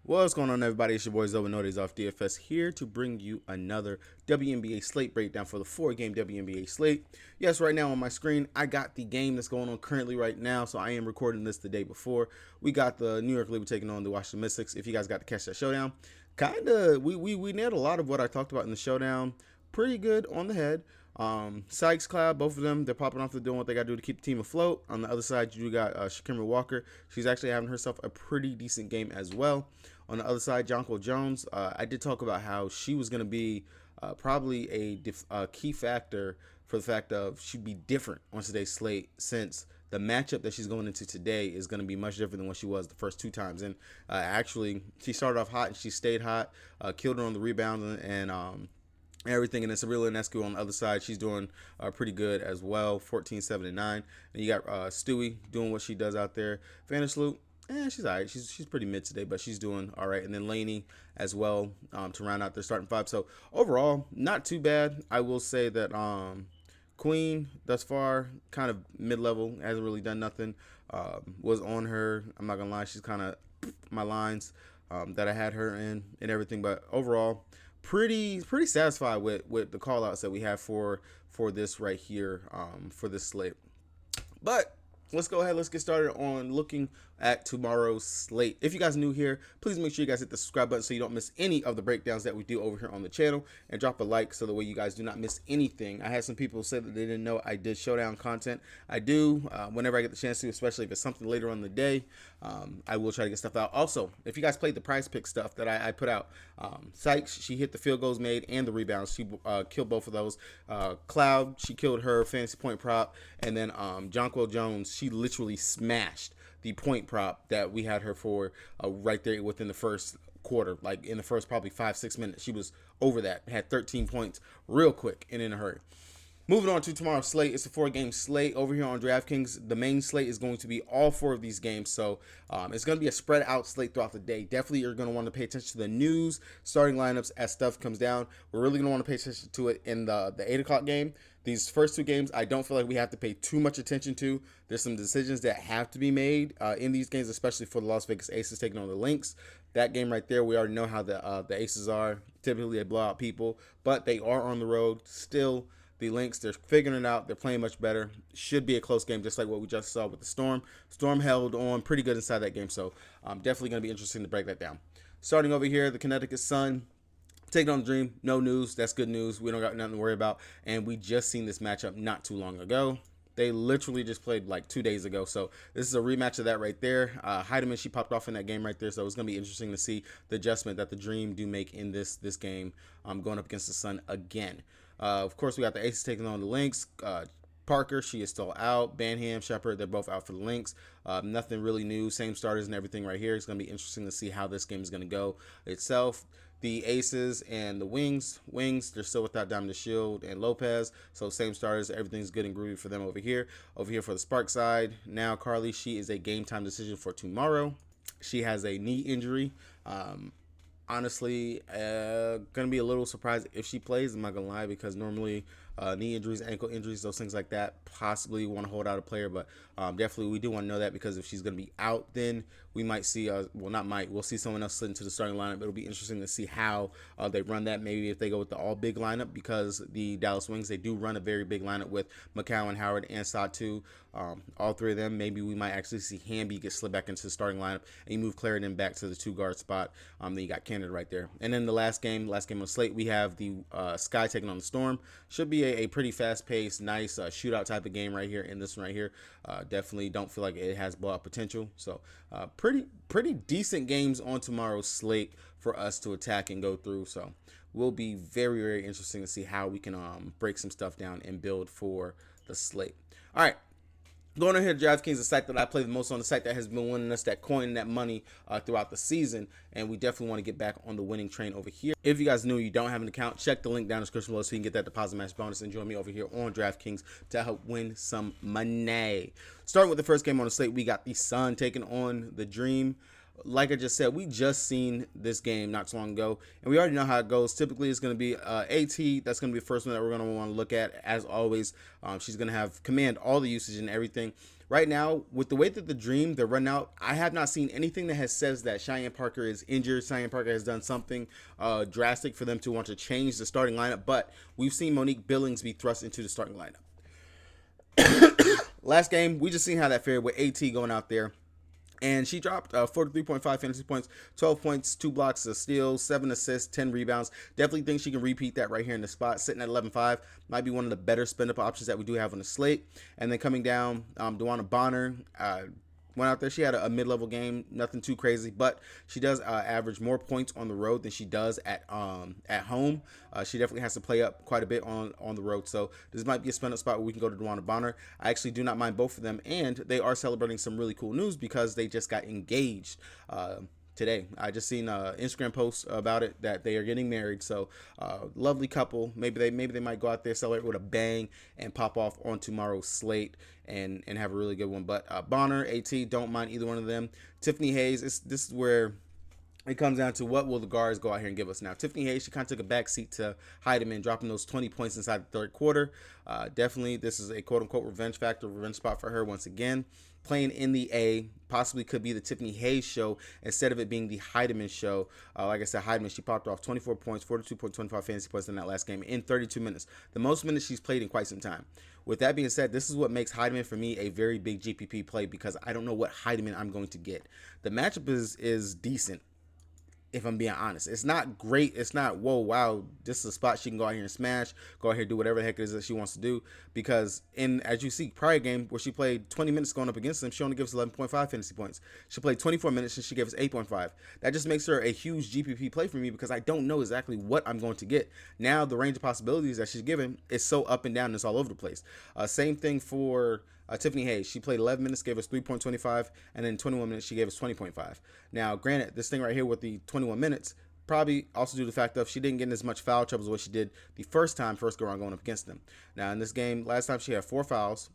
What's going on, everybody? It's your boy Wnba Dfs here to bring you another WNBA slate breakdown for the 4-game WNBA slate. Yes, right now on my screen, I got the game that's going on currently right now, so I am recording this the day before. We got the New York Liberty taking on the Washington Mystics. If you guys got to catch that showdown, we nailed a lot of what I talked about in the showdown. Pretty good on the head. Sykes, Cloud, both of them, they're popping off. They're doing what they got to do to keep the team afloat. On the other side, you got Shakira Walker. She's actually having herself a pretty decent game as well. On the other side, Jonquel Jones, I did talk about how she was going to be probably a key factor for the fact of she'd be different on today's slate, since the matchup that she's going into today is going to be much different than what she was the first two times. And actually, she started off hot and she stayed hot, killed her on the rebound and everything. And then Sabrina Ionescu on the other side, she's doing pretty good as well, 14, 7, and 9. And you got Stewie doing what she does out there. Vandersloot, she's all right. She's pretty mid today, but she's doing all right. And then Laney as well to round out their starting five. So overall, not too bad. I will say that Queen thus far, kind of mid-level, hasn't really done nothing. Was on her. I'm not gonna lie, she's kind of my lines that I had her in and everything. But overall, pretty satisfied with the call outs that we have for this right here for this slate. But let's go ahead, let's get started on looking at tomorrow's slate. If you guys are new here, please make sure you guys hit the subscribe button so you don't miss any of the breakdowns that we do over here on the channel, and drop a like so the way you guys do not miss anything. I had some people say that they didn't know I did showdown content. I do whenever I get the chance to, especially if it's something later on in the day. I will try to get stuff out. Also, if you guys played the prize pick stuff that I put out, Sykes, she hit the field goals made and the rebounds. She killed both of those. Cloud, she killed her fantasy point prop. And then Jonquel Jones, she literally smashed the point prop that we had her for right there within the first quarter. Like in the first probably 5-6 minutes, she was over that, had 13 points real quick and in a hurry. Moving on to tomorrow's slate, it's a 4-game slate over here on DraftKings. The main slate is going to be all 4 of these games, so it's going to be a spread out slate throughout the day. Definitely you're going to want to pay attention to the news, starting lineups as stuff comes down. We're really going to want to pay attention to it in the 8 o'clock game. These first 2 games, I don't feel like we have to pay too much attention to. There's some decisions that have to be made in these games, especially for the Las Vegas Aces taking on the Lynx. That game right there, we already know how the Aces are. Typically, they blow out people, but they are on the road still. The Lynx, they're figuring it out. They're playing much better. Should be a close game, just like what we just saw with the Storm. Storm held on pretty good inside that game, so definitely going to be interesting to break that down. Starting over here, the Connecticut Sun taking on the Dream. No news. That's good news. We don't got nothing to worry about. And we just seen this matchup not too long ago. They literally just played like 2 days ago. So this is a rematch of that right there. Heidemann, she popped off in that game right there. So it's going to be interesting to see the adjustment that the Dream do make in this game going up against the Sun again. Of course, we got the Aces taking on the Lynx. Parker, she is still out. Banham, Shepard, they're both out for the Lynx. Nothing really new. Same starters and everything right here. It's going to be interesting to see how this game is going to go itself. The Aces and the Wings, they're still without Diamond Shield and Lopez. So same starters. Everything's good and groovy for them over here. Over here for the Spark side, now Carly, she is a game time decision for tomorrow. She has a knee injury. Honestly, gonna be a little surprised if she plays. I'm not gonna lie, because normally knee injuries, ankle injuries, those things like that, possibly want to hold out a player. But definitely we do want to know that, because if she's gonna be out, then we might see we'll see someone else slid into the starting lineup. It'll be interesting to see how they run that. Maybe if they go with the all big lineup, because the Dallas Wings, they do run a very big lineup with McCowan, Howard, and Satu. All 3 of them. Maybe we might actually see Hamby get slid back into the starting lineup, and you move Clarendon back to the 2-guard spot. Then you got Canada right there. And then the last game on the slate, we have the Sky taking on the Storm. Should be a pretty fast-paced, nice shootout type of game right here in this one right here. Definitely don't feel like it has blowout potential. So pretty decent games on tomorrow's slate for us to attack and go through. So will be very interesting to see how we can break some stuff down and build for the slate. All right. Going on here to DraftKings, the site that I play the most on, the site that has been winning us that coin and that money throughout the season, and we definitely want to get back on the winning train over here. If you guys knew you don't have an account, check the link down in the description below so you can get that deposit match bonus and join me over here on DraftKings to help win some money. Starting with the first game on the slate, we got the Sun taking on the Dream. like I just said, we just seen this game not so long ago, and we already know how it goes. Typically, it's going to be AT. That's going to be the first one that we're going to want to look at. As always, she's going to have command all the usage and everything. Right now, with the way that the Dream, they're running out, I have not seen anything that has says that Cheyenne Parker is injured. Cheyenne Parker has done something drastic for them to want to change the starting lineup, but we've seen Monique Billings be thrust into the starting lineup. Last game, we just seen how that fared with AT going out there. And she dropped 43.5 fantasy points, 12 points, 2 blocks, a steal, 7 assists, 10 rebounds. Definitely think she can repeat that right here in the spot. Sitting at 11.5 might be one of the better spend-up options that we do have on the slate. And then coming down, Wnba Bonner went out there. She had a mid-level game, nothing too crazy, but she does average more points on the road than she does at home. She definitely has to play up quite a bit on the road, so this might be a spin-up spot where we can go to Wnba Bonner. I actually do not mind both of them, and they are celebrating some really cool news because they just got engaged today. I just seen an Instagram post about it that they are getting married. So lovely couple. Maybe they might go out there, celebrate with a bang, and pop off on tomorrow's slate and have a really good one. But Bonner, AT, don't mind either one of them. Tiffany Hayes, this is where it comes down to what will the guards go out here and give us now. Tiffany Hayes, she kind of took a back seat to Heidemann, dropping those 20 points inside the third quarter. Definitely, this is a quote-unquote revenge spot for her once again. Playing in the A, possibly could be the Tiffany Hayes show instead of it being the Heidemann show. Like I said, Heidemann, she popped off 24 points, 42.25 fantasy points in that last game in 32 minutes. The most minutes she's played in quite some time. With that being said, this is what makes Heidemann for me a very big GPP play because I don't know what Heidemann I'm going to get. The matchup is decent. If I'm being honest, it's not great. It's not, whoa, wow, this is a spot she can go out here and smash, go out here and do whatever the heck it is that she wants to do. Because as you see, prior game where she played 20 minutes going up against them, she only gives 11.5 fantasy points. She played 24 minutes and she gave us 8.5. That just makes her a huge GPP play for me because I don't know exactly what I'm going to get. Now the range of possibilities that she's given is so up and down and it's all over the place. Same thing for Tiffany Hayes. She played 11 minutes, gave us 3.25, and then 21 minutes, she gave us 20.5. Now, granted, this thing right here with the 21 minutes, probably also due to the fact of she didn't get in as much foul trouble as what she did the first go around going up against them. Now, in this game, last time she had 4 fouls.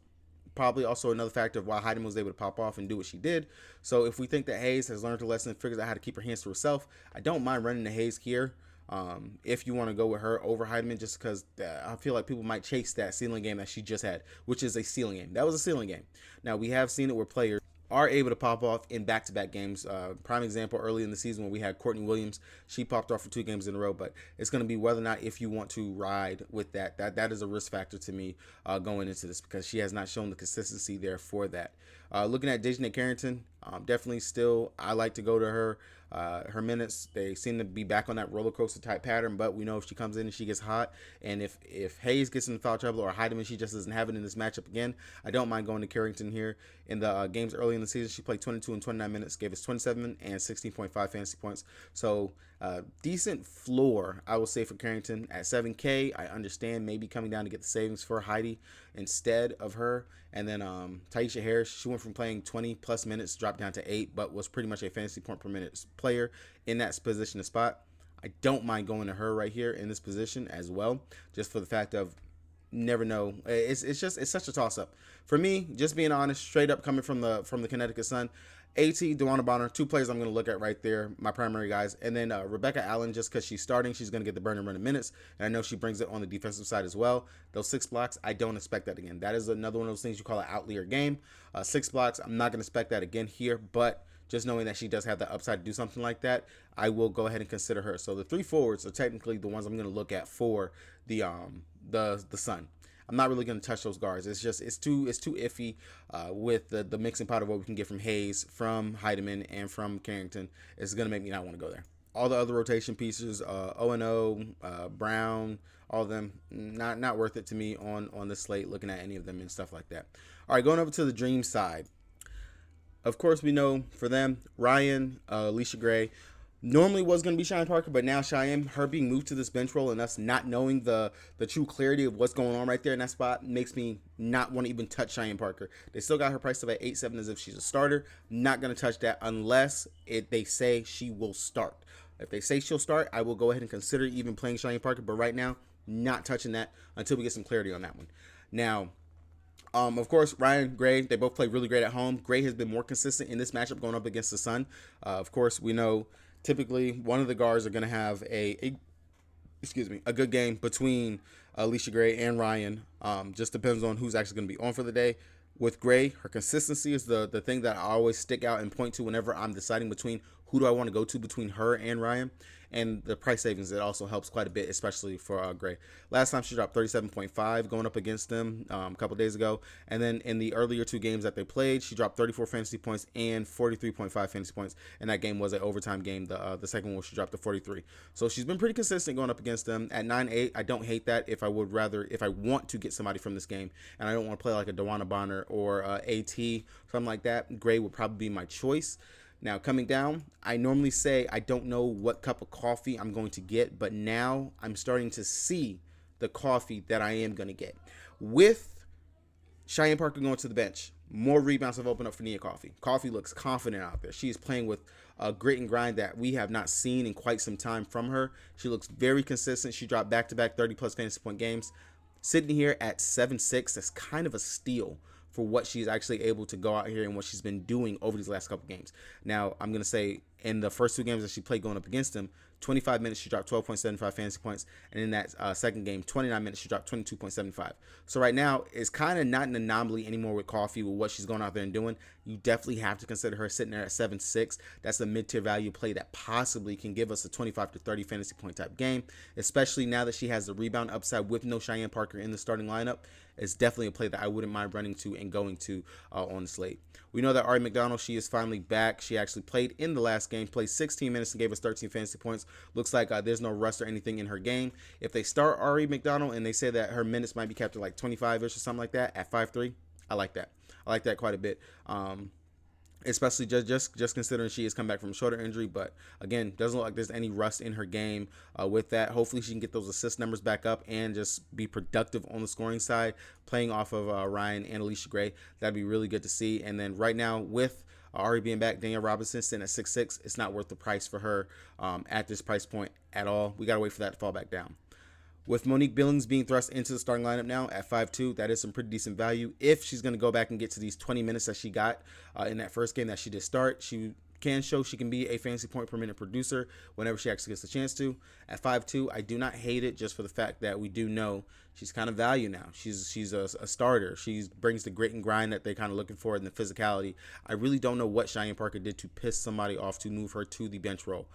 Probably also another factor of why Heidemann was able to pop off and do what she did. So if we think that Hayes has learned a lesson and figures out how to keep her hands to herself, I don't mind running the Hayes here. If you want to go with her over Heidemann, just because I feel like people might chase that ceiling game that she just had, which is a ceiling game. That was a ceiling game. Now, we have seen it where players are able to pop off in back-to-back games. Prime example early in the season when we had Courtney Williams. She popped off for 2 games in a row, but it's going to be whether or not if you want to ride with that. That is a risk factor to me going into this because she has not shown the consistency there for that. Looking at Dejanay Carrington, definitely still I like to go to her. Her minutes, they seem to be back on that roller coaster type pattern, but we know if she comes in and she gets hot, and if Hayes gets in foul trouble or Heidemann, she just doesn't have it in this matchup again, I don't mind going to Carrington here. In the games early in the season, she played 22 and 29 minutes, gave us 27 and 16.5 fantasy points. So decent floor, I will say, for Carrington at 7K. I understand maybe coming down to get the savings for Heidi instead of her. And then Taisha Harris, she went from playing 20 plus minutes, dropped down to 8, but was pretty much a fantasy point per minute player in that position of spot. I don't mind going to her right here in this position as well, just for the fact of never know. It's such a toss up for me. Just being honest, straight up coming from the Connecticut Sun. AT, Wnba Bonner, 2 players I'm going to look at right there, my primary guys. And then Rebecca Allen, just because she's starting, she's going to get the burn and run of minutes. And I know she brings it on the defensive side as well. Those 6 blocks, I don't expect that again. That is another one of those things you call an outlier game. 6 blocks, I'm not going to expect that again here. But just knowing that she does have the upside to do something like that, I will go ahead and consider her. So the 3 forwards are technically the ones I'm going to look at for the Sun. I'm not really going to touch those guards. It's too iffy with the mixing pot of what we can get from Hayes, from Heidemann, and from Carrington. It's going to make me not want to go there. All the other rotation pieces, O&O, Brown, all of them, not worth it to me on the slate, looking at any of them and stuff like that. All right, going over to the Dream side. Of course, we know for them, Ryan, Alicia Gray, normally was going to be Cheyenne Parker, but now Cheyenne, her being moved to this bench role and us not knowing the true clarity of what's going on right there in that spot makes me not want to even touch Cheyenne Parker. They still got her priced up at 8.7 as if she's a starter. Not going to touch that unless they say she will start. If they say she'll start, I will go ahead and consider even playing Cheyenne Parker, but right now, not touching that until we get some clarity on that one. Now, Of course, Ryan, Gray, they both play really great at home. Gray has been more consistent in this matchup going up against the Sun. Of course, we know typically one of the guards are going to have a good game between Alicia Gray and Ryan. Just depends on who's actually going to be on for the day. With Gray, her consistency is the thing that I always stick out and point to whenever I'm deciding between who do I want to go to between her and Ryan. And the price savings, it also helps quite a bit, especially for Gray. Last time she dropped 37.5 going up against them a couple days ago. And then in the earlier two games that they played, she dropped 34 fantasy points and 43.5 fantasy points. And that game was an overtime game. The second one, she dropped to 43. So she's been pretty consistent going up against them. At 9-8, I don't hate that if I want to get somebody from this game and I don't want to play like a Wnba Bonner or AT, something like that, Gray would probably be my choice. Now, coming down, I normally say I don't know what cup of coffee I'm going to get, but now I'm starting to see the coffee that I am going to get. With Cheyenne Parker going to the bench, more rebounds have opened up for Nia Coffee. Coffee looks confident out there. She is playing with a grit and grind that we have not seen in quite some time from her. She looks very consistent. She dropped back-to-back 30-plus fantasy point games. Sitting here at 7-6, that's kind of a steal for what she's actually able to go out here and what she's been doing over these last couple games. Now, I'm going to say in the first two games that she played going up against him, 25 minutes, she dropped 12.75 fantasy points. And in that second game, 29 minutes, she dropped 22.75. So right now, it's kind of not an anomaly anymore with Coffee, with what she's going out there and doing. You definitely have to consider her sitting there at 7-6. That's a mid-tier value play that possibly can give us a 25 to 30 fantasy point type game, especially now that she has the rebound upside with no Cheyenne Parker in the starting lineup. It's definitely a play that I wouldn't mind running to and going to on the slate. We know that Ari McDonald, she is finally back. She actually played in the last game, played 16 minutes and gave us 13 fantasy points. Looks like there's no rust or anything in her game. If they start Ari McDonald and they say that her minutes might be capped at like 25-ish or something like that at 5'3", I like that. I like that quite a bit. Especially just considering she has come back from a shoulder injury, but again, doesn't look like there's any rust in her game with that. Hopefully she can get those assist numbers back up and just be productive on the scoring side, playing off of Ryan and Alicia Gray. That'd be really good to see. And then right now with Ari being back, Danielle Robinson sitting at 6'6", it's not worth the price for her at this price point at all. We got to wait for that to fall back down. With Monique Billings being thrust into the starting lineup now at 5'2", that is some pretty decent value. If she's going to go back and get to these 20 minutes that she got in that first game that she did start, she can show she can be a fantasy point per minute producer whenever she actually gets the chance to. At 5'2", I do not hate it just for the fact that we do know she's kind of value now. She's a starter. She brings the grit and grind that they're kind of looking for in the physicality. I really don't know what Cheyenne Parker did to piss somebody off to move her to the bench role.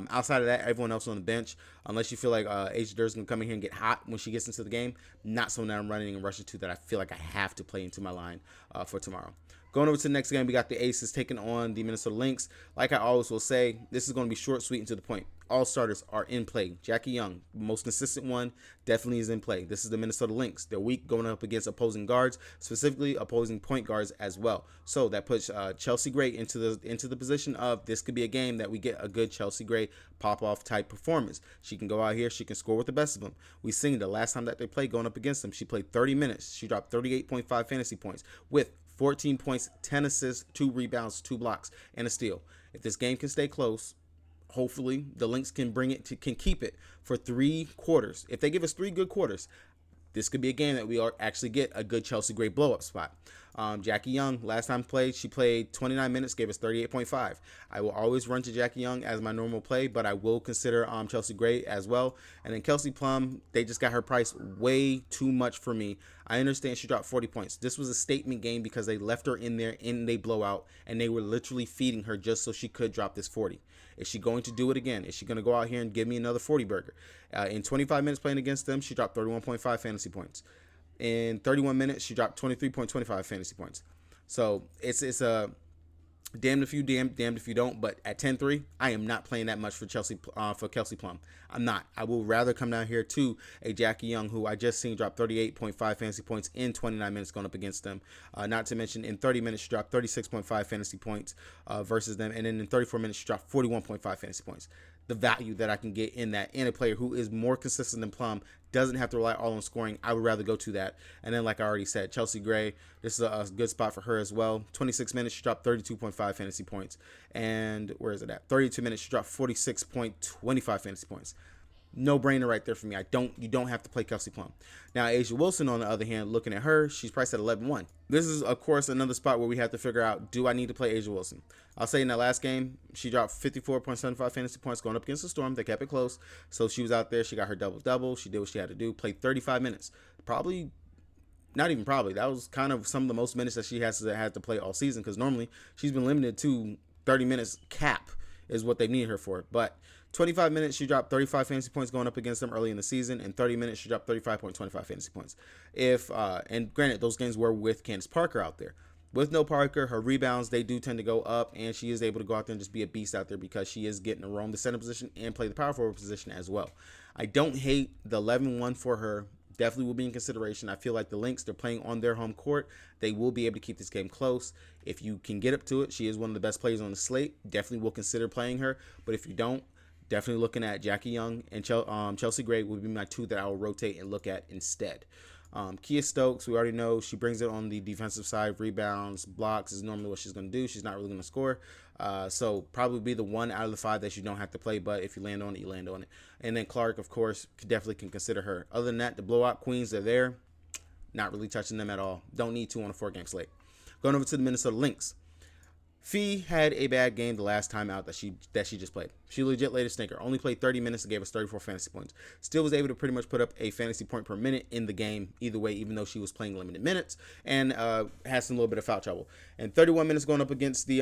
Outside of that, everyone else on the bench, unless you feel like H. Durr's going to come in here and get hot when she gets into the game, not someone that I'm running and rushing to that I feel like I have to play into my line for tomorrow. Going over to the next game, we got the Aces taking on the Minnesota Lynx. Like I always will say, this is going to be short, sweet, and to the point. All starters are in play. Jackie Young, the most consistent one, definitely is in play. This is the Minnesota Lynx. They're weak going up against opposing guards, specifically opposing point guards as well. So that puts Chelsea Gray into the position of this could be a game that we get a good Chelsea Gray pop-off type performance. She can go out here. She can score with the best of them. We seen the last time that they played going up against them, she played 30 minutes. She dropped 38.5 fantasy points with 14 points, 10 assists, 2 rebounds, 2 blocks, and a steal. If this game can stay close, hopefully the Lynx can keep it for 3 quarters. If they give us 3 good quarters, this could be a game that we actually get a good Chelsea Gray blow-up spot. Jackie Young, last time played, she played 29 minutes, gave us 38.5. I will always run to Jackie Young as my normal play, but I will consider Chelsea Gray as well. And then Kelsey Plum, they just got her price way too much for me. I understand she dropped 40 points. This was a statement game because they left her in there in a blowout, and they were literally feeding her just so she could drop this 40. Is she going to do it again? Is she going to go out here and give me another 40 burger? In 25 minutes playing against them, she dropped 31.5 fantasy points. In 31 minutes, she dropped 23.25 fantasy points. So it's a damned if you damned if you don't. But at 10-3, I am not playing that much for Kelsey Plum. I'm not. I will rather come down here to a Jackie Young, who I just seen drop 38.5 fantasy points in 29 minutes going up against them. Not to mention in 30 minutes, she dropped 36.5 fantasy points versus them. And then in 34 minutes, she dropped 41.5 fantasy points. The value that I can get in that, in a player who is more consistent than Plum, doesn't have to rely all on scoring, I would rather go to that. And then, like I already said, Chelsea Gray, this is a good spot for her as well. 26 minutes, she dropped 32.5 fantasy points. And where is it at? 32 minutes, she dropped 46.25 fantasy points. No brainer right there for me. You don't have to play Kelsey Plum. Now, Asia Wilson, on the other hand, looking at her, she's priced at 11-1. This is, of course, another spot where we have to figure out, do I need to play Asia Wilson? I'll say in that last game, she dropped 54.75 fantasy points going up against the Storm. They kept it close. So she was out there. She got her double-double. She did what she had to do. Played 35 minutes. Probably, not even probably. That was kind of some of the most minutes that she had to play all season, because normally she's been limited to 30 minutes cap is what they need her for. But 25 minutes, she dropped 35 fantasy points going up against them early in the season. And 30 minutes, she dropped 35.25 fantasy points. And granted, those games were with Candace Parker out there. With no Parker, her rebounds, they do tend to go up, and she is able to go out there and just be a beast out there because she is getting to roam the center position and play the power forward position as well. I don't hate the 11-1 for her. Definitely will be in consideration. I feel like the Lynx, they're playing on their home court. They will be able to keep this game close. If you can get up to it, she is one of the best players on the slate. Definitely will consider playing her. But if you don't, definitely looking at Jackie Young and Chelsea Gray would be my two that I will rotate and look at instead. Kia Stokes, we already know she brings it on the defensive side. Rebounds, blocks is normally what she's going to do. She's not really going to score. So probably be the one out of the five that you don't have to play, but if you land on it, you land on it. And then Clark, of course, definitely can consider her. Other than that, the blowout queens are there. Not really touching them at all. Don't need to on a 4-game slate. Going over to the Minnesota Lynx. Fee had a bad game the last time out that she just played. She legit laid a stinker. Only played 30 minutes and gave us 34 fantasy points. Still was able to pretty much put up a fantasy point per minute in the game either way, even though she was playing limited minutes and had some little bit of foul trouble. And 31 minutes going up against the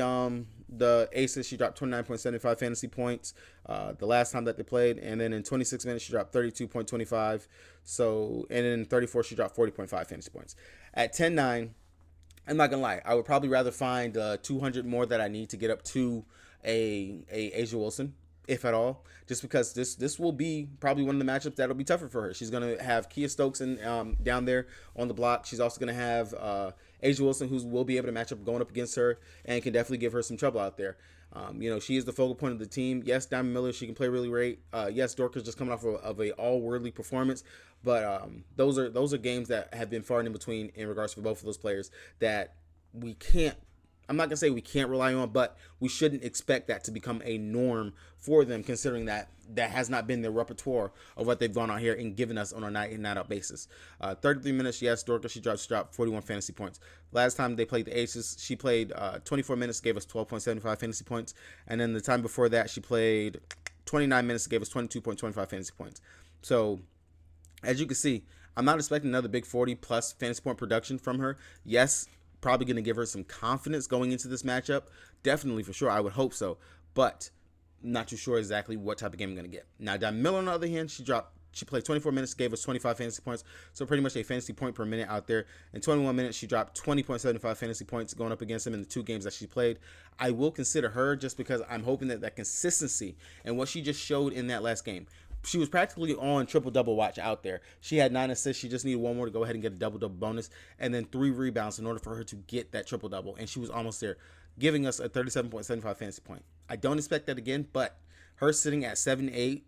Aces, she dropped 29.75 fantasy points the last time that they played. And then in 26 minutes, she dropped 32.25. So, and in 34, she dropped 40.5 fantasy points. At 10-9, I'm not gonna lie, I would probably rather find 200 more that I need to get up to a Asia Wilson, if at all, just because this will be probably one of the matchups that'll be tougher for her. She's gonna have Kia Stokes and down there on the block. She's also gonna have Asia Wilson, who will be able to match up going up against her and can definitely give her some trouble out there. She is the focal point of the team. Yes, Diamond Miller, she can play really great. Yes, Dorcas just coming off of a all-worldly performance. But those are games that have been far and in between in regards to both of those players that we can't, I'm not going to say we can't rely on, but we shouldn't expect that to become a norm for them, considering that has not been their repertoire of what they've gone out here and given us on a night in, night out basis. 33 minutes, yes, Dorcas, she dropped 41 fantasy points. Last time they played the Aces, she played 24 minutes, gave us 12.75 fantasy points. And then the time before that, she played 29 minutes, gave us 22.25 fantasy points. So, as you can see, I'm not expecting another big 40-plus fantasy point production from her. Yes, probably going to give her some confidence going into this matchup. Definitely, for sure. I would hope so. But not too sure exactly what type of game I'm going to get. Now, Diamond Miller, on the other hand, she played 24 minutes, gave us 25 fantasy points. So pretty much a fantasy point per minute out there. In 21 minutes, she dropped 20.75 fantasy points going up against him in the 2 games that she played. I will consider her just because I'm hoping that consistency and what she just showed in that last game. She was practically on triple-double watch out there. She had 9 assists. She just needed 1 more to go ahead and get a double-double bonus, and then 3 rebounds in order for her to get that triple-double, and she was almost there, giving us a 37.75 fantasy point. I don't expect that again, but her sitting at 7-8,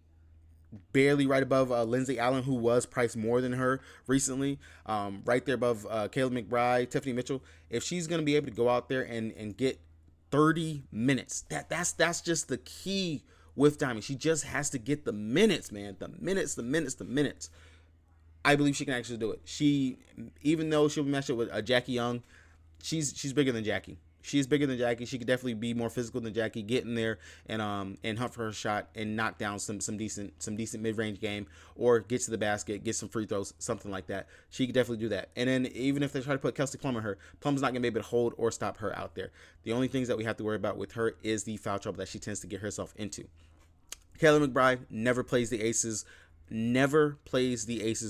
barely right above Lindsay Allen, who was priced more than her recently, right there above Kayla McBride, Tiffany Mitchell. If she's going to be able to go out there and get 30 minutes, that's just the key with Diamond. She just has to get the minutes, man. The minutes. I believe she can actually do it. She, even though she'll be matched up with Jackie Young, she's bigger than Jackie. She's bigger than Jackie. She could definitely be more physical than Jackie, get in there and hunt for her shot and knock down some decent mid-range game, or get to the basket, get some free throws, something like that. She could definitely do that. And then even if they try to put Kelsey Plum on her, Plum's not going to be able to hold or stop her out there. The only things that we have to worry about with her is the foul trouble that she tends to get herself into. Kayla McBride never plays the Aces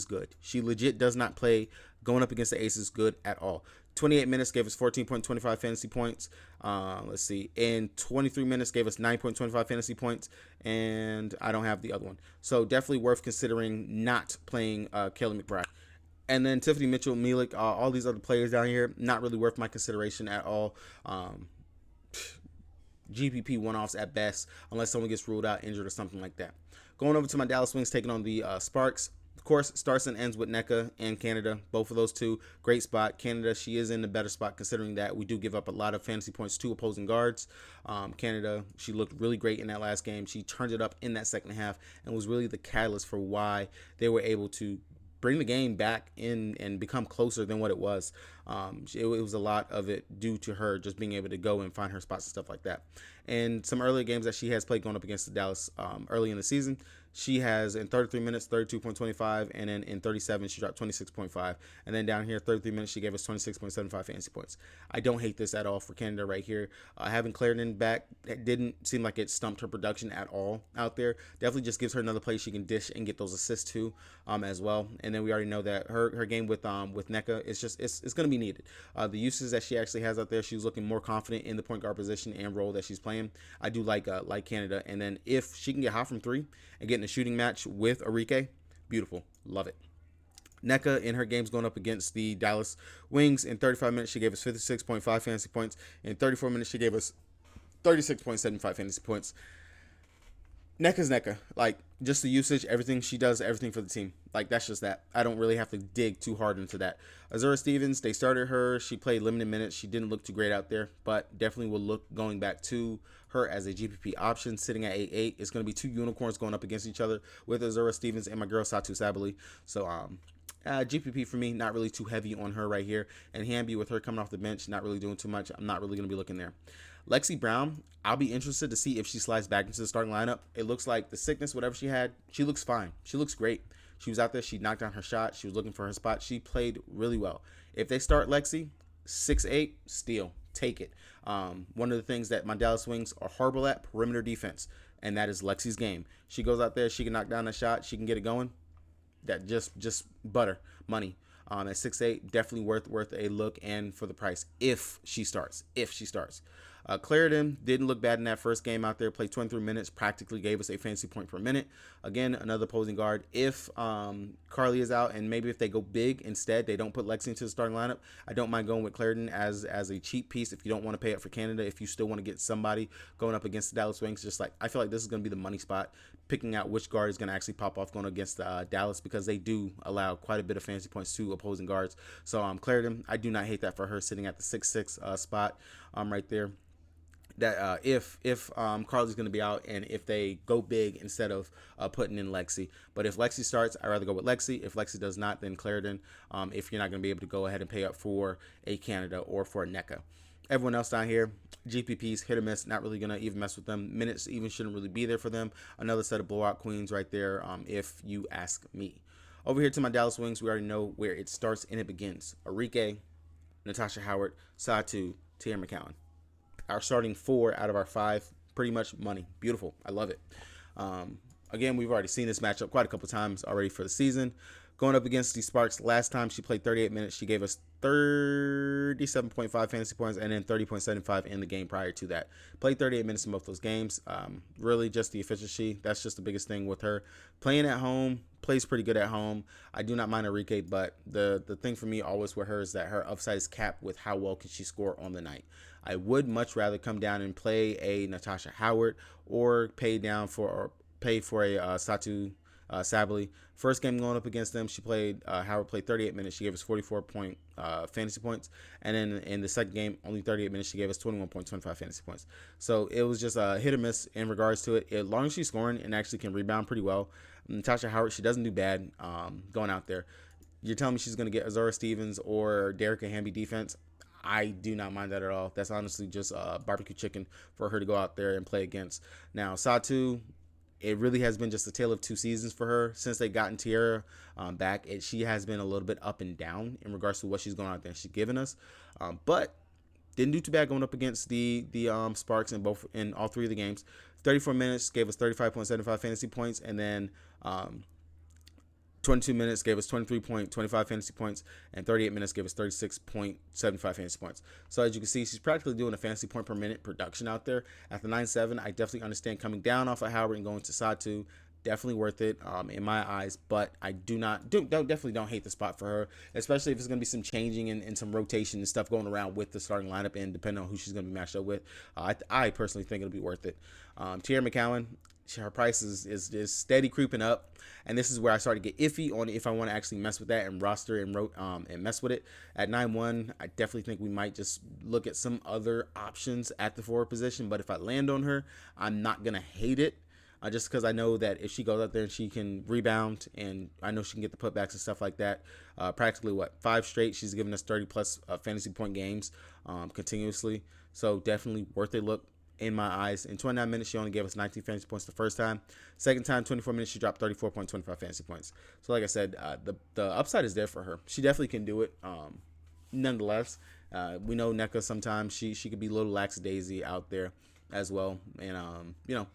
good. She legit does not play going up against the Aces good at all. 28 minutes gave us 14.25 fantasy points. Let's see. In 23 minutes gave us 9.25 fantasy points. And I don't have the other one. So definitely worth considering not playing Kayla McBride. And then Tiffany Mitchell, Milik, all these other players down here, not really worth my consideration at all. GPP one-offs at best, unless someone gets ruled out, injured, or something like that. Going over to my Dallas Wings, taking on the Sparks. course, starts and ends with NECA and Canada. Both of those two, great spot. Canada, she is in the better spot considering that we do give up a lot of fantasy points to opposing guards. Canada, she looked really great in that last game. She turned it up in that second half and was really the catalyst for why they were able to bring the game back in and become closer than what it was. It was a lot of it due to her just being able to go and find her spots and stuff like that. And some earlier games that she has played going up against the Dallas early in the season, she has in 33 minutes 32.25, and then in 37 she dropped 26.5, and then down here 33 minutes she gave us 26.75 fantasy points. I don't hate this at all for Canada right here. Having Clarendon back, it didn't seem like it stumped her production at all out there. Definitely just gives her another place she can dish and get those assists too, as well. And then we already know that her game with NECA, it's going to be needed. The uses that she actually has out there, she's looking more confident in the point guard position and role that she's playing. I do like Canada. And then if she can get hot from three and get in a shooting match with Enrique, beautiful, love it. NECA in her games going up against the Dallas Wings, in 35 minutes she gave us 56.5 fantasy points. In 34 minutes she gave us 36.75 fantasy points. NECA's NECA. Like, just the usage, everything she does, everything for the team. Like, that's just that. I don't really have to dig too hard into that. Azura Stevens, they started her. She played limited minutes. She didn't look too great out there, but definitely will look going back to her as a GPP option, sitting at 8-8. It's going to be two unicorns going up against each other with Azura Stevens and my girl Satu Sabali. So, GPP for me, not really too heavy on her right here. And Hamby with her coming off the bench, not really doing too much. I'm not really going to be looking there. Lexi Brown, I'll be interested to see if she slides back into the starting lineup. It looks like the sickness, whatever she had, she looks fine. She looks great. She was out there. She knocked down her shot. She was looking for her spot. She played really well. If they start Lexi, 6'8", steal. Take it. One of the things that my Dallas Wings are horrible at, perimeter defense, and that is Lexi's game. She goes out there. She can knock down a shot. She can get it going. That just butter money. At 6'8", definitely worth a look, and for the price if she starts. Clarendon didn't look bad in that first game out there. Played 23 minutes, practically gave us a fantasy point per minute. Again, another opposing guard. If Carly is out, and maybe if they go big instead, they don't put Lexi into the starting lineup, I don't mind going with Clarendon as a cheap piece if you don't want to pay up for Canada. If you still want to get somebody going up against the Dallas Wings, just like I feel like this is going to be the money spot, picking out which guard is going to actually pop off going against Dallas, because they do allow quite a bit of fantasy points to opposing guards. So Clarendon, I do not hate that for her sitting at the 6'6" spot right there. That if Carly's going to be out, and if they go big instead of putting in Lexi. But if Lexi starts, I'd rather go with Lexi. If Lexi does not, then Clarendon, if you're not going to be able to go ahead and pay up for a Canada or for a NECA. Everyone else down here, GPPs, hit or miss, not really going to even mess with them. Minutes even shouldn't really be there for them. Another set of blowout queens right there, if you ask me. Over here to my Dallas Wings, we already know where it starts and it begins. Enrique, Natasha Howard, Satu, Tierra McCowan. Our starting 4 out of our 5, pretty much money. Beautiful. I love it. Again, we've already seen this matchup quite a couple times already for the season. Going up against the Sparks, last time she played 38 minutes, she gave us 37.5 fantasy points and then 30.75 in the game prior to that. Played 38 minutes in both those games. Really just the efficiency. That's just the biggest thing with her. Playing at home, plays pretty good at home. I do not mind Enrique, but the thing for me always with her is that her upside is capped with how well can she score on the night. I would much rather come down and play a Natasha Howard or pay for a Satu Sabali. First game going up against them, Howard played 38 minutes. She gave us 44 fantasy points, and then in the second game, only 38 minutes, she gave us 21.25 fantasy points. So it was just a hit or miss in regards to it. As long as she's scoring and actually can rebound pretty well, Natasha Howard, she doesn't do bad going out there. You're telling me she's going to get Azura Stevens or Derica Hamby defense? I do not mind that at all. That's honestly just barbecue chicken for her to go out there and play against. Now, Satu, it really has been just a tale of two seasons for her since they gotten Tierra back. She has been a little bit up and down in regards to what she's going out there and she's given us, but didn't do too bad going up against the Sparks in all 3 of the games. 34 minutes gave us 35.75 fantasy points, and then 22 minutes gave us 23.25 fantasy points, and 38 minutes gave us 36.75 fantasy points. So as you can see, she's practically doing a fantasy point per minute production out there. At the 9.7, I definitely understand coming down off of Howard and going to Satu. Definitely worth it in my eyes, but I definitely don't hate the spot for her, especially if it's going to be some changing and some rotation and stuff going around with the starting lineup, and depending on who she's going to be matched up with. I personally think it'll be worth it. Tierra McCowan, her price is steady creeping up, and this is where I started to get iffy on if I want to actually mess with that and roster and mess with it. At 9-1, I definitely think we might just look at some other options at the forward position, but if I land on her, I'm not gonna hate it. Just because I know that if she goes out there and she can rebound, and I know she can get the putbacks and stuff like that, practically 5 straight, she's given us 30 plus fantasy point games continuously. So definitely worth a look in my eyes. In 29 minutes, she only gave us 19 fantasy points the first time. Second time, 24 minutes, she dropped 34.25 fantasy points. So like I said, the upside is there for her. She definitely can do it. Nonetheless, we know NECA sometimes she could be a little lackadaisy out there as well. And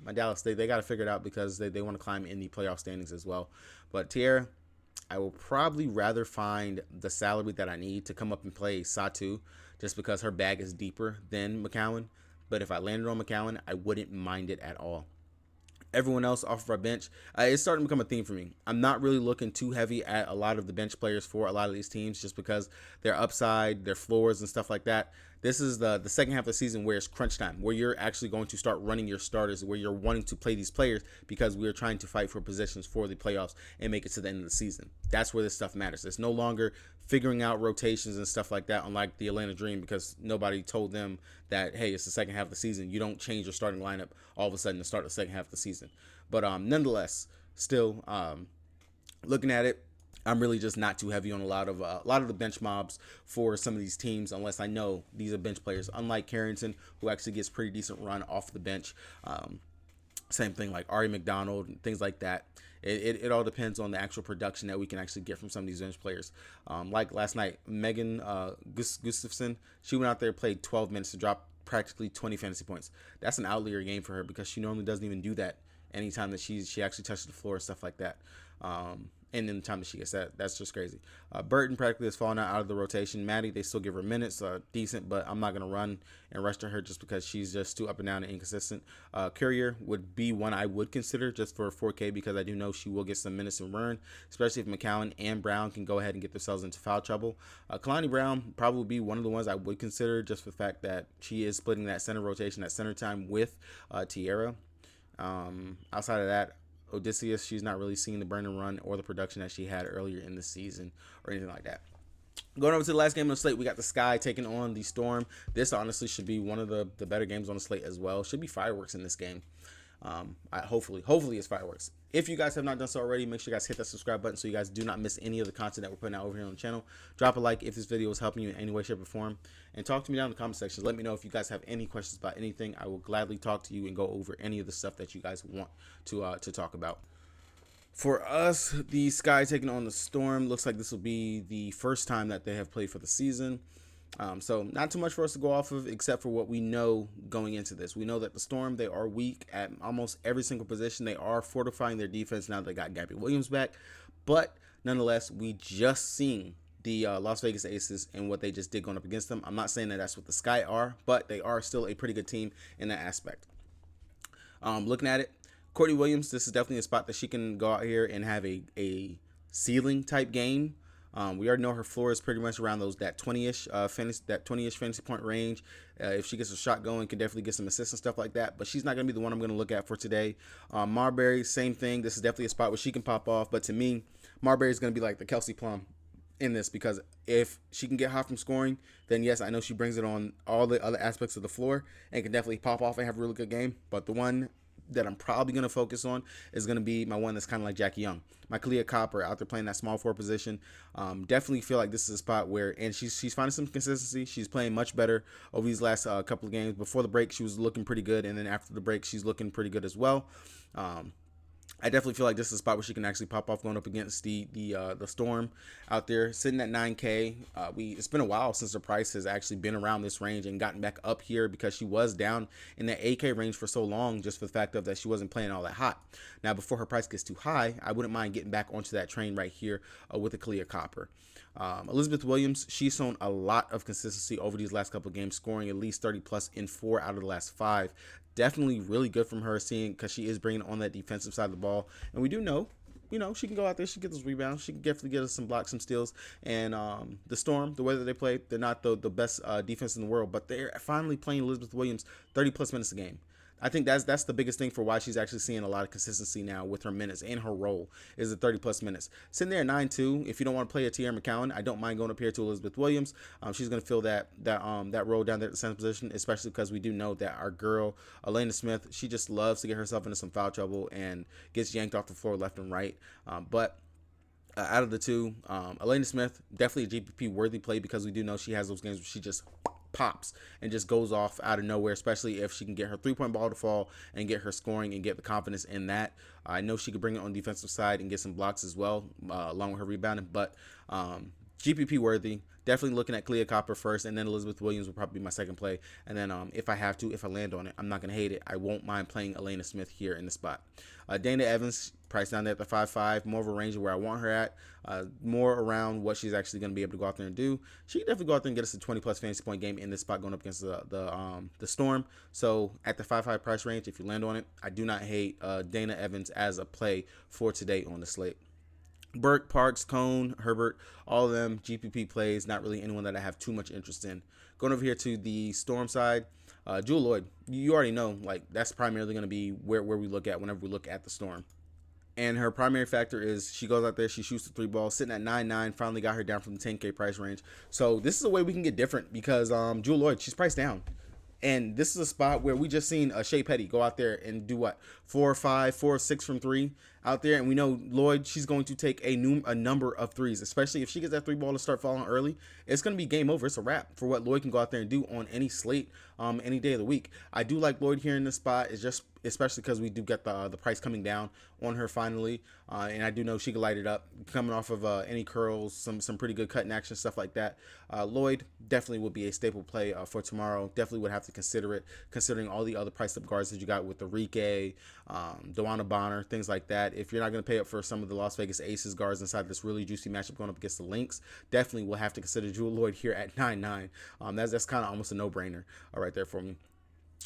my Dallas, they got to figure it out because they want to climb in the playoff standings as well. But Tierra, I will probably rather find the salary that I need to come up and play Satu, just because her bag is deeper than McCowan. But if I landed on McCowan, I wouldn't mind it at all. Everyone else off of our bench, it's starting to become a theme for me. I'm not really looking too heavy at a lot of the bench players for a lot of these teams, just because their upside, their floors and stuff like that. This is the second half of the season where it's crunch time, where you're actually going to start running your starters, where you're wanting to play these players because we're trying to fight for positions for the playoffs and make it to the end of the season. That's where this stuff matters. It's no longer figuring out rotations and stuff like that, unlike the Atlanta Dream, because nobody told them that, hey, it's the second half of the season. You don't change your starting lineup all of a sudden to start the second half of the season. But nonetheless, still looking at it, I'm really just not too heavy on a lot of the bench mobs for some of these teams, unless I know these are bench players. Unlike Carrington, who actually gets pretty decent run off the bench. Same thing like Ari McDonald and things like that. It all depends on the actual production that we can actually get from some of these bench players. Like last night, Megan Gustafson, she went out there, played 12 minutes to drop practically 20 fantasy points. That's an outlier game for her because she normally doesn't even do that anytime that she actually touches the floor, stuff like that. And in the time that she gets that's just crazy. Burton practically has fallen out of the rotation. Maddie, they still give her minutes, decent, but I'm not going to run and rush to her just because she's just too up and down and inconsistent. Courier would be one I would consider just for 4K because I do know she will get some minutes and run, especially if McCowan and Brown can go ahead and get themselves into foul trouble. Kalani Brown probably be one of the ones I would consider just for the fact that she is splitting that center rotation, that center time with Tierra. Outside of that, Odysseus, she's not really seeing the burn and run or the production that she had earlier in the season or anything like that. Going over to the last game on the slate, we got the Sky taking on the Storm. This honestly should be one of the better games on the slate as well. Should be fireworks in this game. Hopefully it's fireworks. If you guys have not done so already, make sure you guys hit that subscribe button so you guys do not miss any of the content that we're putting out over here on the channel. Drop a like if this video is helping you in any way, shape, or form. And talk to me down in the comment section. Let me know if you guys have any questions about anything. I will gladly talk to you and go over any of the stuff that you guys want to talk about. For us, the Sky taking on the Storm. Looks like this will be the first time that they have played for the season. So not too much for us to go off of except for what we know going into this. We know that the Storm, they are weak at almost every single position. They are fortifying their defense now that they got Gabby Williams back. But nonetheless, we just seen the Las Vegas Aces and what they just did going up against them. I'm not saying that that's what the Sky are, but they are still a pretty good team in that aspect. Looking at it, Courtney Williams, this is definitely a spot that she can go out here and have a ceiling type game. We already know her floor is pretty much around that 20-ish fantasy point range. If she gets a shot going, can definitely get some assists and stuff like that. But she's not going to be the one I'm going to look at for today. Marbury, same thing. This is definitely a spot where she can pop off. But to me, Marbury is going to be like the Kelsey Plum in this, because if she can get hot from scoring, then yes, I know she brings it on all the other aspects of the floor and can definitely pop off and have a really good game. But the one that I'm probably going to focus on is going to be my one that's kind of like Jackie Young, my Kalia Copper, out there playing that small forward position. Definitely feel like this is a spot where, and she's finding some consistency. She's playing much better over these last couple of games. Before the break, she was looking pretty good, and then after the break, she's looking pretty good as well. I definitely feel like this is a spot where she can actually pop off going up against the Storm out there, sitting at 9K. It's been a while since the price has actually been around this range and gotten back up here, because she was down in that 8K range for so long, just for the fact of that she wasn't playing all that hot. Now, before her price gets too high, I wouldn't mind getting back onto that train right here with the Kalia Copper. Elizabeth Williams, she's shown a lot of consistency over these last couple of games, scoring at least 30 plus in 4 out of the last 5. Definitely really good from her, seeing because she is bringing on that defensive side of the ball. And we do know, she can go out there, she can get those rebounds, she can definitely get us some blocks, some steals. And the Storm, the way that they play, they're not the best defense in the world, but they're finally playing Elizabeth Williams 30 plus minutes a game. I think that's the biggest thing for why she's actually seeing a lot of consistency now with her minutes and her role is the 30+ minutes. Sitting there at 9-2, if you don't want to play a Tierra McCowan, I don't mind going up here to Elizabeth Williams. She's going to fill that role down there at the center position, especially because we do know that our girl Elena Smith, she just loves to get herself into some foul trouble and gets yanked off the floor left and right. But out of the two, Elena Smith, definitely a GPP worthy play because we do know she has those games where she just pops and just goes off out of nowhere, especially if she can get her 3-point ball to fall and get her scoring and get the confidence in that. I know she could bring it on the defensive side and get some blocks as well, along with her rebounding, but GPP worthy. Definitely looking at Clea Copper first, and then Elizabeth Williams will probably be my second play. And then if I land on it, I'm not going to hate it. I won't mind playing Elena Smith here in the spot. Dana Evans, priced down there at the 5.5, more of a range of where I want her at, more around what she's actually going to be able to go out there and do. She can definitely go out there and get us a 20+ fantasy point game in this spot going up against the Storm. So at the 5.5 price range, if you land on it, I do not hate Dana Evans as a play for today on the slate. Burke, Parks, Cone, Herbert, all of them GPP plays. Not really anyone that I have too much interest in. Going over here to the Storm side, Jewel Lloyd, you already know, like that's primarily going to be where we look at whenever we look at the Storm. And her primary factor is she goes out there, she shoots the 3 ball, sitting at 9.9, finally got her down from the 10K price range. So this is a way we can get different because Jewel Lloyd, she's priced down. And this is a spot where we just seen Shea Petty go out there and do what? 4 or 5, 4 or 6 from 3 out there. And we know Lloyd, she's going to take a number of threes, especially if she gets that 3 ball to start falling early. It's going to be game over. It's a wrap for what Lloyd can go out there and do on any slate, any day of the week. I do like Lloyd here in this spot. It's just, especially because we do get the price coming down on her finally. And I do know she can light it up coming off of any curls, some pretty good cutting action, stuff like that. Lloyd definitely would be a staple play for tomorrow. Definitely would have to consider it, considering all the other priced up guards that you got with the Rike, Dewana Bonner, things like that. If you're not going to pay up for some of the Las Vegas Aces guards inside this really juicy matchup going up against the Lynx, definitely will have to consider Jewel Lloyd here at 9.9. That's kind of almost a no-brainer right there for me.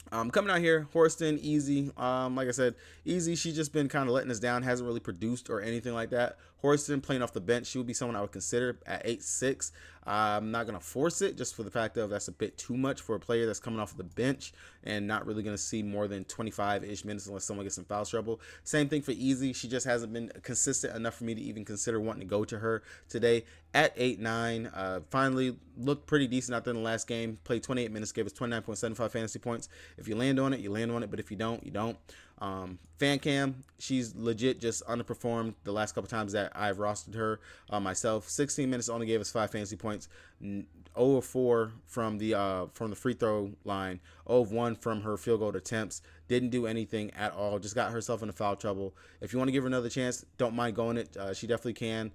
Coming out here, Horston, easy. Like I said, easy. She's just been kind of letting us down. Hasn't really produced or anything like that. Horston playing off the bench, she would be someone I would consider at 8.6. I'm not going to force it just for the fact of that's a bit too much for a player that's coming off the bench and not really going to see more than 25-ish minutes unless someone gets in foul trouble. Same thing for Easy. She just hasn't been consistent enough for me to even consider wanting to go to her today at 8.9. Finally looked pretty decent out there in the last game. Played 28 minutes, gave us 29.75 fantasy points. If you land on it, you land on it. But if you don't, you don't. Fan Cam, she's legit just underperformed the last couple times that I've rostered her myself. 16 minutes only gave us 5 fantasy points. 0 of 4 from the free throw line. 0 of 1 from her field goal attempts. Didn't do anything at all. Just got herself into foul trouble. If you want to give her another chance, don't mind going it. She definitely can.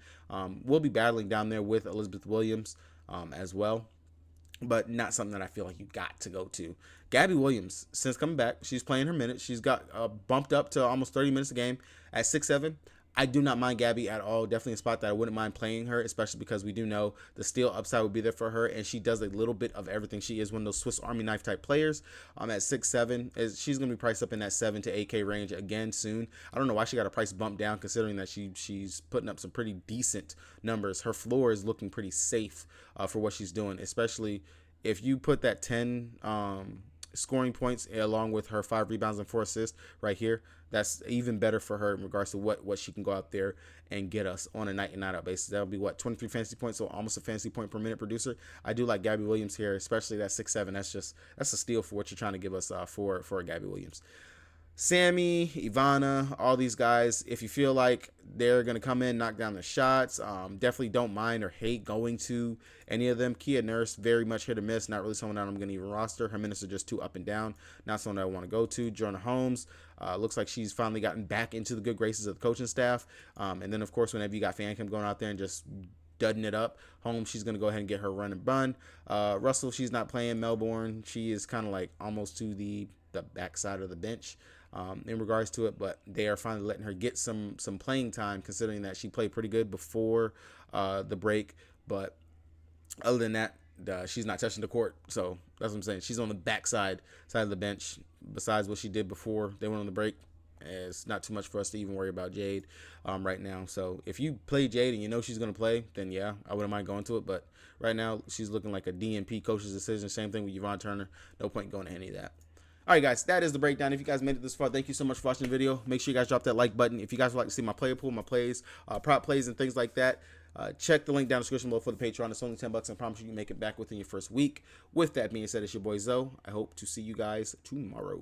We'll be battling down there with Elizabeth Williams as well, but not something that I feel like you got to go to. Gabby Williams, since coming back, she's playing her minutes. She's got bumped up to almost 30 minutes a game at 6'7". I do not mind Gabby at all. Definitely a spot that I wouldn't mind playing her, especially because we do know the steal upside would be there for her, and she does a little bit of everything. She is one of those Swiss Army knife type players. At 6'7", she's going to be priced up in that 7 to 8K range again soon. I don't know why she got a price bump down, considering that she's putting up some pretty decent numbers. Her floor is looking pretty safe for what she's doing, especially if you put that 10 scoring points along with her 5 rebounds and 4 assists right here. That's even better for her in regards to what she can go out there and get us on a night in night out basis. That'll be 23 fantasy points, so almost a fantasy point per minute producer. I do like Gabby Williams here, especially that 6'7". That's a steal for what you're trying to give us for Gabby Williams. Sammy, Ivana, all these guys, if you feel like they're going to come in, knock down the shots, definitely don't mind or hate going to any of them. Kia Nurse, very much hit or miss, not really someone that I'm going to even roster. Her minutes are just too up and down, not someone that I want to go to. Jordan Holmes, looks like she's finally gotten back into the good graces of the coaching staff. And then, of course, whenever you got Fancam going out there and just dudding it up, Holmes, she's going to go ahead and get her run and bun. Russell, she's not playing. Melbourne, she is kind of like almost to the backside of the bench in regards to it, but they are finally letting her get some playing time, considering that she played pretty good before the break. But other than that, she's not touching the court, so that's what I'm saying. She's on the backside side of the bench. Besides what she did before they went on the break, it's not too much for us to even worry about Jade right now. So if you play Jade and you know she's going to play, then yeah, I wouldn't mind going to it. But right now, she's looking like a DNP coach's decision. Same thing with Yvonne Turner. No point going to any of that. All right, guys, that is the breakdown. If you guys made it this far, thank you so much for watching the video. Make sure you guys drop that like button. If you guys would like to see my player pool, my plays, prop plays, and things like that, check the link down in the description below for the Patreon. It's only $10. I promise you can make it back within your first week. With that being said, it's your boy Zoe. I hope to see you guys tomorrow.